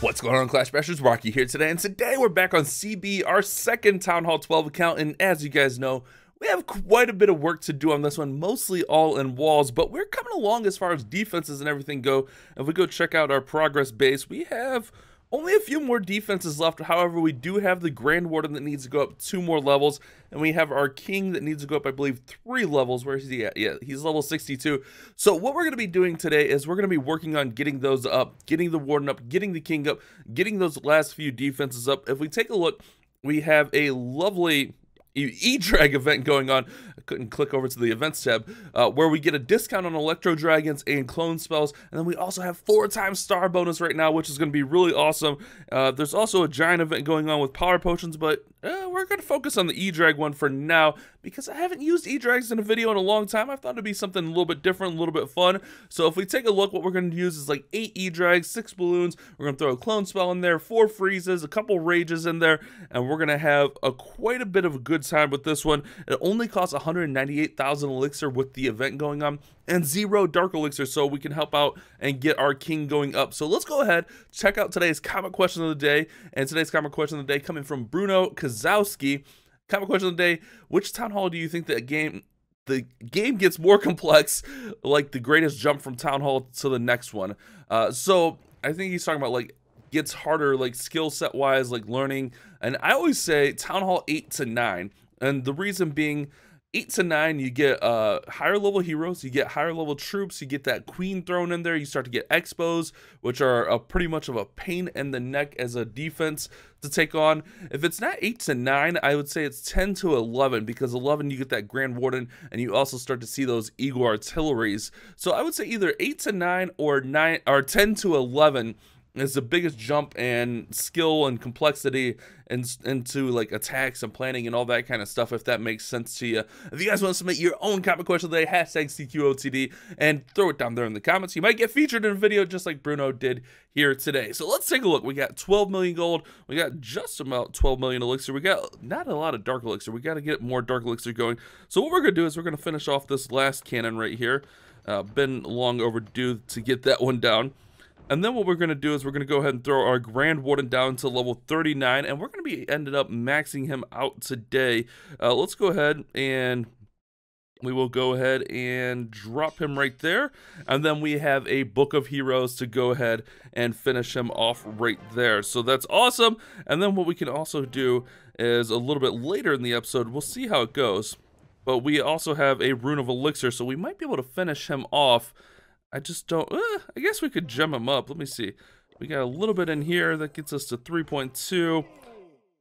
What's going on, Clash Bashers? Rocky here today, and today we're back on CB, our second Town Hall 12 account, and as you guys know, we have quite a bit of work to do on this one, mostly all in walls, but we're coming along as far as defenses and everything go. If we go check out our progress base, we have only a few more defenses left. However, we do have the Grand Warden that needs to go up 2 more levels, and we have our King that needs to go up, I believe, 3 levels. Where is he at? Yeah, he's level 62. So what we're going to be doing today is we're going to be working on getting those up, getting the Warden up, getting the King up, getting those last few defenses up. If we take a look, we have a lovely E-Drag event going on. I couldn't click over to the events tab, where we get a discount on Electro Dragons and clone spells, and then we also have 4x star bonus right now, which is going to be really awesome. There's also a giant event going on with power potions, but we're going to focus on the E-Drag one for now because I haven't used E-Drags in a video in a long time. I thought it'd be something a little bit different, a little bit fun. So if we take a look, what we're going to use is like 8 E-Drags, 6 balloons. We're going to throw a clone spell in there, 4 freezes, a couple rages in there, and we're going to have quite a bit of a good time with this one. It only costs 198,000 elixir with the event going on and 0 dark elixir, so we can help out and get our King going up. So let's go ahead, check out today's comment question of the day. And today's comment question of the day coming from Bruno Kozowski. Comment question of the day: which Town Hall do you think the game gets more complex, like the greatest jump from Town Hall to the next one? So I think he's talking about like gets harder, like skill set wise, like learning. And I always say Town Hall 8 to 9, and the reason being 8 to 9, you get higher level heroes, you get higher level troops, you get that queen thrown in there, you start to get expos, which are pretty much of a pain in the neck as a defense to take on. If it's not 8 to 9, I would say it's 10 to 11, because 11 you get that Grand Warden, and you also start to see those Eagle Artilleries. So I would say either 8 to 9 or 10 to 11 is the biggest jump and skill and complexity into like attacks and planning and all that kind of stuff, if that makes sense to you. If you guys want to submit your own comment question today, hashtag CQOTD, and throw it down there in the comments. You might get featured in a video just like Bruno did here today. So let's take a look. We got 12 million gold. We got just about 12 million elixir. We got not a lot of dark elixir. We got to get more dark elixir going. So what we're going to do is we're going to finish off this last cannon right here. Been long overdue to get that one down. And then what we're going to do is we're going to go ahead and throw our Grand Warden down to level 39, and we're going to be ended up maxing him out today. Let's go ahead and we will go ahead and drop him right there. And then we have a Book of Heroes to go ahead and finish him off right there. So that's awesome. And then what we can also do is a little bit later in the episode, we'll see how it goes, but we also have a Rune of Elixir, so we might be able to finish him off. I just don't, I guess we could gem him up. Let me see. We got a little bit in here that gets us to 3.2.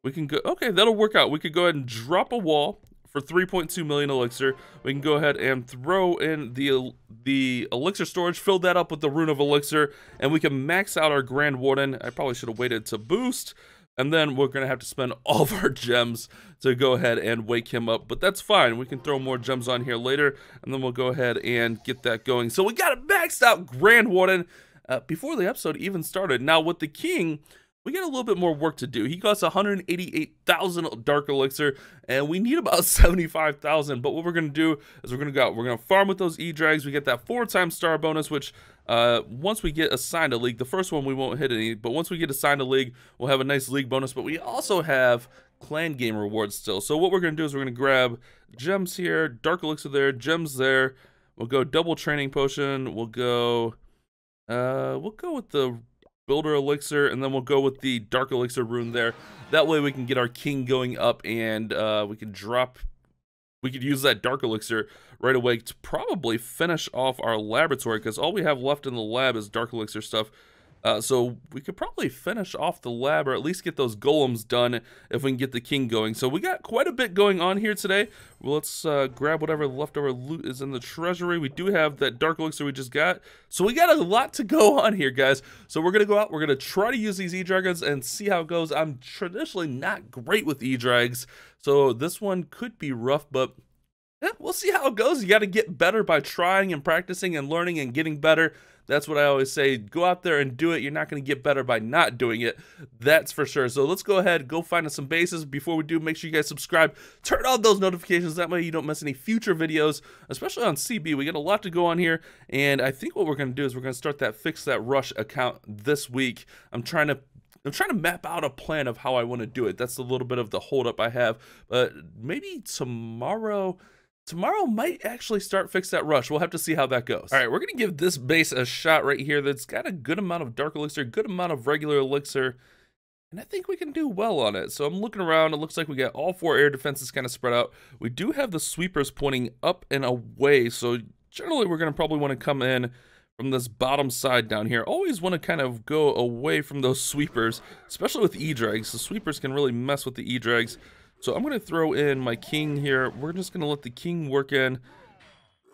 We can go, okay, that'll work out. We could go ahead and drop a wall for 3.2 million elixir. We can go ahead and throw in the elixir storage, fill that up with the Rune of Elixir, and we can max out our Grand Warden. I probably should have waited to boost. And then we're going to have to spend all of our gems to go ahead and wake him up. But that's fine. We can throw more gems on here later. And then we'll go ahead and get that going. So we got a maxed out Grand Warden before the episode even started. Now with the King, we got a little bit more work to do. He costs 188,000 dark elixir, and we need about 75,000. But what we're going to do is we're going to farm with those E-Drags. We get that 4x star bonus, which once we get assigned a league, the first one we won't hit any, but once we get assigned a league, we'll have a nice league bonus. But we also have clan game rewards still. So what we're going to do is we're going to grab gems here, dark elixir there, gems there. We'll go double training potion. We'll go with the builder elixir, and then we'll go with the dark elixir rune there. That way we can get our King going up, and we could use that dark elixir right away to probably finish off our laboratory, because all we have left in the lab is dark elixir stuff. So we could probably finish off the lab, or at least get those golems done if we can get the King going. So we got quite a bit going on here today. Well, let's grab whatever leftover loot is in the treasury. We do have that dark elixir we just got. So we got a lot to go on here, guys. So we're going to go out. We're going to try to use these E-Dragons and see how it goes. I'm traditionally not great with E-Drags, so this one could be rough, but we'll see how it goes. You got to get better by trying and practicing and learning and getting better. That's what I always say. Go out there and do it. You're not going to get better by not doing it. That's for sure. So let's go ahead, go find us some bases. Before we do, make sure you guys subscribe. Turn on those notifications. That way you don't miss any future videos, especially on CB. We got a lot to go on here. And I think what we're going to do is we're going to start that Fix That Rush account this week. I'm trying to I'm trying to map out a plan of how I want to do it. That's a little bit of the holdup I have. But maybe tomorrow might actually start fix that rush. We'll have to see how that goes. All right, we're gonna give this base a shot right here. That's got a good amount of dark elixir, good amount of regular elixir, and I think we can do well on it. So I'm looking around. It looks like we got all 4 air defenses kind of spread out. We do have the sweepers pointing up and away. So generally, we're gonna probably want to come in from this bottom side down here. Always want to kind of go away from those sweepers, especially with E-Dregs. The sweepers can really mess with the E-Dregs. So I'm going to throw in my king here. We're just going to let the king work in.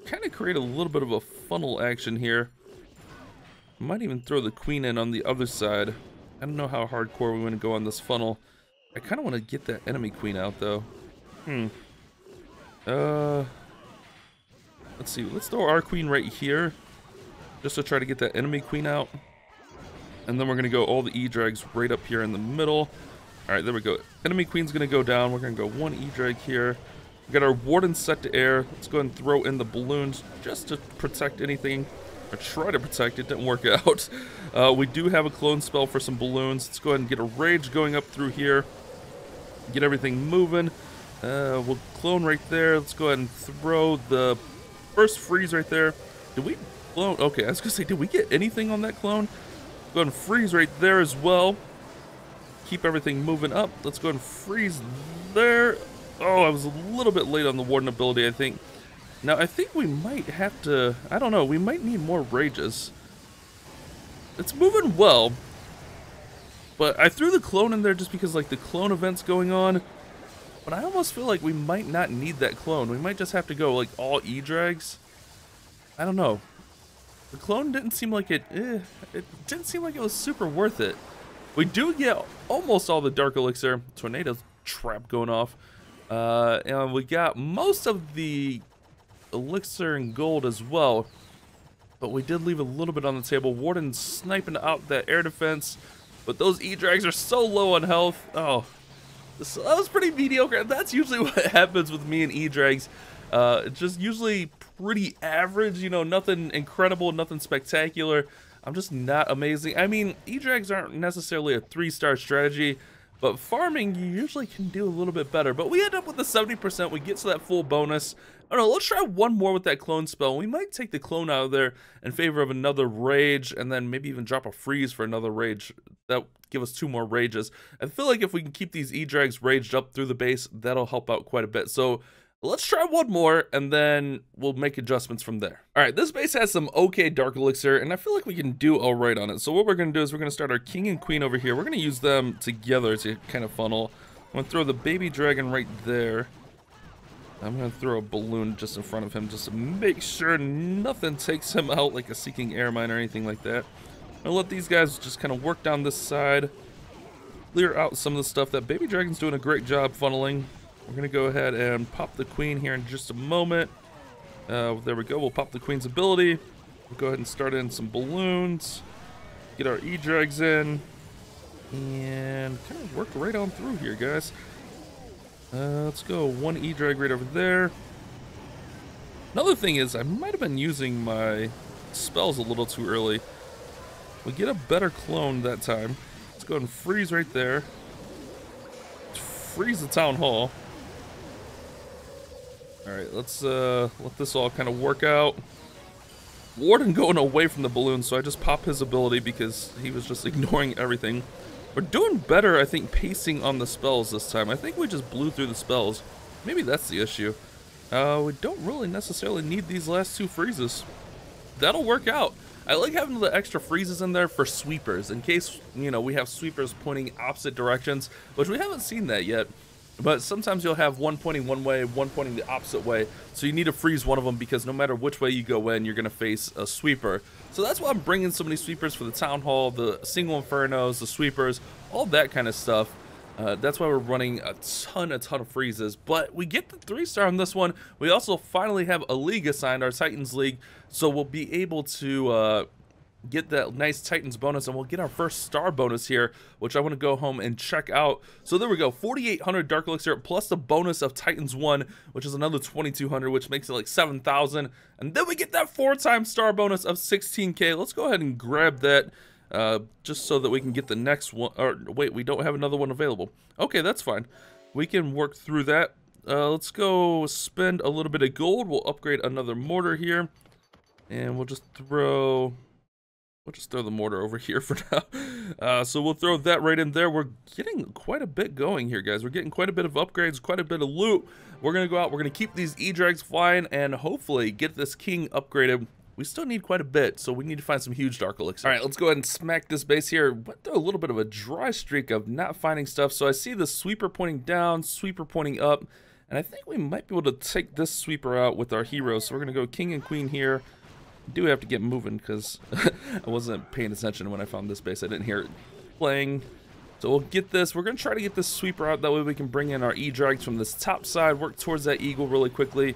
Kind of create a little bit of a funnel action here. Might even throw the queen in on the other side. I don't know how hardcore we want to go on this funnel. I kind of want to get that enemy queen out though. Let's see. Let's throw our queen right here, just to try to get that enemy queen out. And then we're going to go all the E-Dregs right up here in the middle. All right, there we go. Enemy queen's going to go down. We're going to go 1 E-Dreg here. We got our warden set to air. Let's go ahead and throw in the balloons just to protect anything, or try to protect. It didn't work out. We do have a clone spell for some balloons. Let's go ahead and get a rage going up through here. Get everything moving. We'll clone right there. Let's go ahead and throw the first freeze right there. Did we clone? Okay, I was going to say, did we get anything on that clone? Go ahead and freeze right there as well. Keep everything moving up. Let's go ahead and freeze there. Oh, I was a little bit late on the warden ability, I think. Now, I think we might have to, I don't know, we might need more rages. It's moving well, but I threw the clone in there just because, like, the clone event's going on. But I almost feel like we might not need that clone. We might just have to go, like, all E-Dregs. I don't know. The clone didn't seem like it didn't seem like it was super worth it. We do get almost all the dark elixir. Tornado trap going off. And we got most of the elixir and gold as well. But we did leave a little bit on the table. Warden sniping out that air defense. But those E-Dregs are so low on health. Oh, that was pretty mediocre. That's usually what happens with me and E-Dregs. It's just usually pretty average. You know, nothing incredible, nothing spectacular. I'm just not amazing. I mean, E-Dregs aren't necessarily a 3-star strategy, but farming, you usually can do a little bit better. But we end up with the 70%. We get to that full bonus. I don't know, let's try one more with that clone spell. We might take the clone out of there in favor of another rage, and then maybe even drop a freeze for another rage. That'll give us 2 more rages. I feel like if we can keep these E-Dregs raged up through the base, that'll help out quite a bit. So let's try one more, and then we'll make adjustments from there. All right, this base has some okay dark elixir, and I feel like we can do all right on it. So what we're going to do is we're going to start our king and queen over here. We're going to use them together to kind of funnel. I'm going to throw the baby dragon right there. I'm going to throw a balloon just in front of him just to make sure nothing takes him out, like a seeking air mine or anything like that. I'll let these guys just kind of work down this side, clear out some of the stuff. That baby dragon's doing a great job funneling. We're going to go ahead and pop the queen here in just a moment. There we go. We'll pop the queen's ability. We'll go ahead and start in some balloons. Get our E-Dregs in. And kind of work right on through here, guys. Let's go 1 E-Dreg right over there. Another thing is, I might have been using my spells a little too early. We get a better clone that time. Let's go ahead and freeze right there. Freeze the town hall. Alright, let's let this all kind of work out. Warden going away from the balloon, so I just popped his ability because he was just ignoring everything. We're doing better, I think, pacing on the spells this time. I think we just blew through the spells. Maybe that's the issue. We don't really necessarily need these last 2 freezes. That'll work out. I like having the extra freezes in there for sweepers, in case, you know, we have sweepers pointing opposite directions, which we haven't seen that yet. But sometimes you'll have one pointing one way, one pointing the opposite way. So you need to freeze one of them because no matter which way you go in, you're going to face a sweeper. So that's why I'm bringing so many sweepers for the town hall, the single infernos, the sweepers, all that kind of stuff. That's why we're running a ton of freezes. But we get the 3-star on this one. We also finally have a league assigned, our Titans League. So we'll be able to get that nice Titans bonus, and we'll get our first star bonus here, which I want to go home and check out. So there we go, 4,800 dark elixir plus the bonus of Titans 1, which is another 2,200, which makes it like 7,000. And then we get that 4-time star bonus of 16k. Let's go ahead and grab that. just so that we can get the next one. Or wait, we don't have another one available. Okay, that's fine. We can work through that. Let's go spend a little bit of gold. We'll upgrade another mortar here, and we'll just throw the mortar over here for now. So we'll throw that right in there. We're getting quite a bit going here, guys. We're getting quite a bit of upgrades, quite a bit of loot. We're gonna go out, we're gonna keep these E-Drags flying, and hopefully get this king upgraded. We still need quite a bit, so we need to find some huge dark elixir. All right, let's go ahead and smack this base here. Went through a little bit of a dry streak of not finding stuff. So I see the sweeper pointing down, sweeper pointing up, and I think we might be able to take this sweeper out with our heroes. So we're gonna go king and queen here. Do have to get moving because I wasn't paying attention when I found this base. I didn't hear it playing. So we'll get this. We're going to try to get this sweeper out. That way we can bring in our E-Drags from this top side, work towards that eagle really quickly.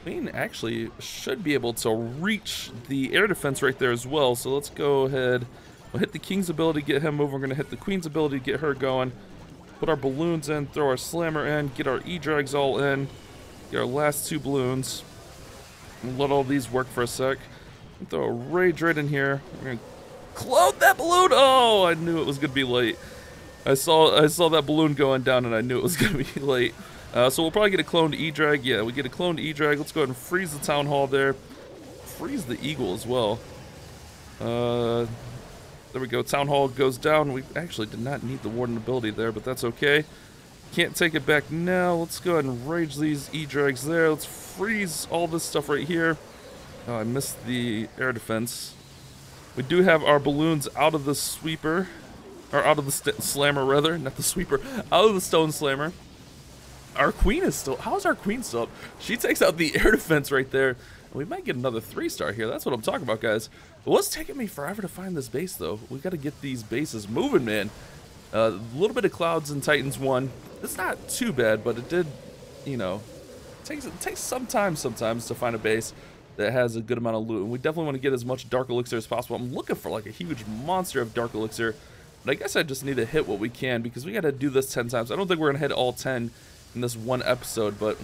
Queen actually should be able to reach the air defense right there as well. So let's go ahead. We'll hit the king's ability to get him moving. We're going to hit the queen's ability to get her going. Put our balloons in, throw our slammer in, get our E-Drags all in. Get our last 2 balloons. And let all these work for a sec. Throw a rage right in here. We're gonna clone that balloon. Oh, I knew it was gonna be late. I saw that balloon going down, and I knew it was gonna be late. So we'll probably get a cloned E-Drag. Yeah, we get a cloned E-Drag. Let's go ahead and freeze the town hall there. Freeze the eagle as well. There we go. Town hall goes down. We actually did not need the warden ability there, but that's okay. Can't take it back now. Let's go ahead and rage these E-Drags there. Let's freeze all this stuff right here. Oh, I missed the air defense. We do have our balloons out of the sweeper. Or out of the slammer, rather. Not the sweeper. Out of the stone slammer. Our queen is still... How is our queen still up? She takes out the air defense right there. We might get another 3-star here. That's what I'm talking about, guys. It was taking me forever to find this base, though. We got to get these bases moving, man. A little bit of clouds in Titans 1. It's not too bad, but it did, you know... It takes some time sometimes to find a base that has a good amount of loot, and we definitely want to get as much dark elixir as possible. I'm looking for like a huge monster of dark elixir, but I guess I just need to hit what we can because we got to do this 10 times. I don't think we're gonna hit all 10 in this one episode, but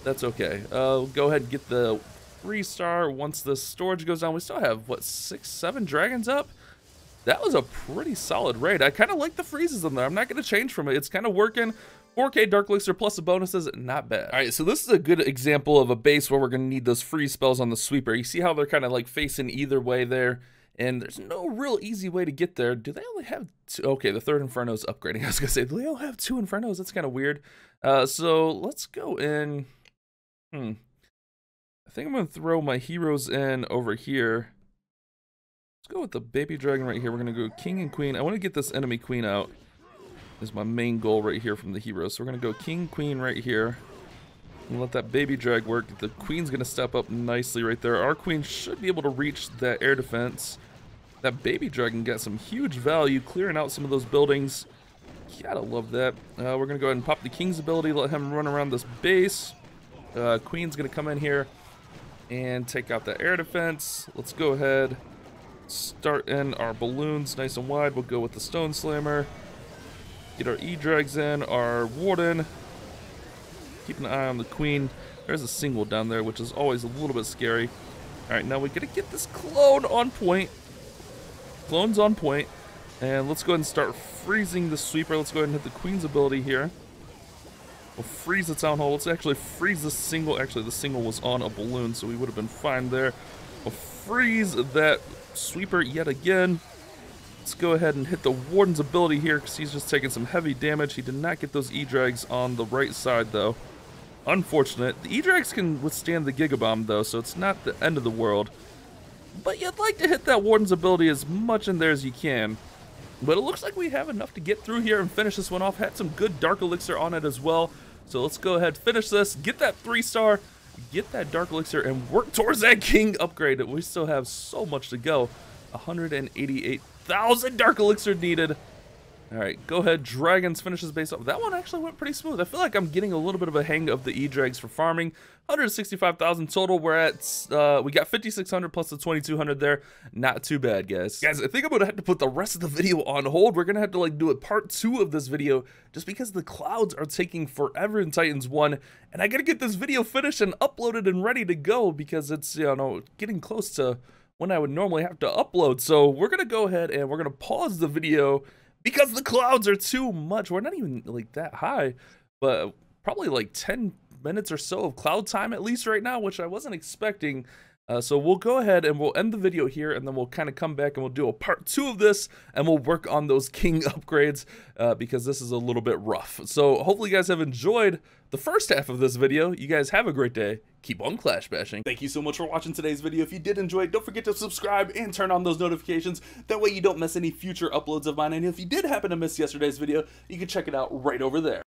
that's okay. We'll go ahead and get the 3-star once the storage goes down. We still have what, 6, 7 dragons up. That was a pretty solid raid. I kind of like the freezes in there. I'm not gonna change from it. It's kind of working. 4K Dark Elixir plus the bonuses, not bad. All right, so this is a good example of a base where we're going to need those freeze spells on the sweeper. You see how they're kind of like facing either way there, and there's no real easy way to get there. Do they only have 2? Okay, the 3rd Inferno is upgrading. I was going to say, do they all have 2 Infernos? That's kind of weird. So let's go in. I think I'm going to throw my heroes in over here. Let's go with the baby dragon right here. We're going to go king and queen. I want to get this enemy queen out. Is my main goal right here from the heroes. So we're gonna go king, queen right here. And let that baby drag work. The queen's gonna step up nicely right there. Our queen should be able to reach that air defense. That baby dragon got some huge value, clearing out some of those buildings. Gotta love that. We're gonna go ahead and pop the king's ability, let him run around this base. Queen's gonna come in here and take out the air defense. Let's go ahead, start in our balloons nice and wide. We'll go with the stone slammer. Get our E-Drags in, our warden. Keep an eye on the queen. There's a single down there, which is always a little bit scary. Alright, now we gotta get this clone on point. Clone's on point. And let's go ahead and start freezing the sweeper. Let's go ahead and hit the queen's ability here. We'll freeze the town hall. Let's actually freeze the single. Actually, the single was on a balloon, so we would have been fine there. We'll freeze that sweeper yet again. Let's go ahead and hit the warden's ability here because he's just taking some heavy damage. He did not get those E-Drags on the right side, though. Unfortunate. The E-Drags can withstand the Gigabomb, though, so it's not the end of the world. But you'd like to hit that warden's ability as much in there as you can. But it looks like we have enough to get through here and finish this one off. Had some good Dark Elixir on it as well. So let's go ahead, finish this, get that 3-star, get that Dark Elixir, and work towards that King upgrade. We still have so much to go. 188,000 Dark Elixir needed. Alright, go ahead, Dragons, finish his base up. That one actually went pretty smooth. I feel like I'm getting a little bit of a hang of the E-Drags for farming. 165,000 total. We're at, we got 5,600 plus the 2,200 there. Not too bad, guys. Guys, I think I'm going to have to put the rest of the video on hold. We're going to have to, like, do a part 2 of this video just because the clouds are taking forever in Titans 1. And I got to get this video finished and uploaded and ready to go because it's, you know, getting close to when I would normally have to upload. So we're gonna go ahead and we're gonna pause the video because the clouds are too much. We're not even like that high, but probably like 10 minutes or so of cloud time at least right now, which I wasn't expecting. So we'll go ahead and we'll end the video here, and then we'll kind of come back and we'll do a part 2 of this, and we'll work on those king upgrades because this is a little bit rough. So hopefully you guys have enjoyed the first half of this video. You guys have a great day. Keep on clash bashing. Thank you so much for watching today's video. If you did enjoy it, don't forget to subscribe and turn on those notifications. That way you don't miss any future uploads of mine. And if you did happen to miss yesterday's video, you can check it out right over there.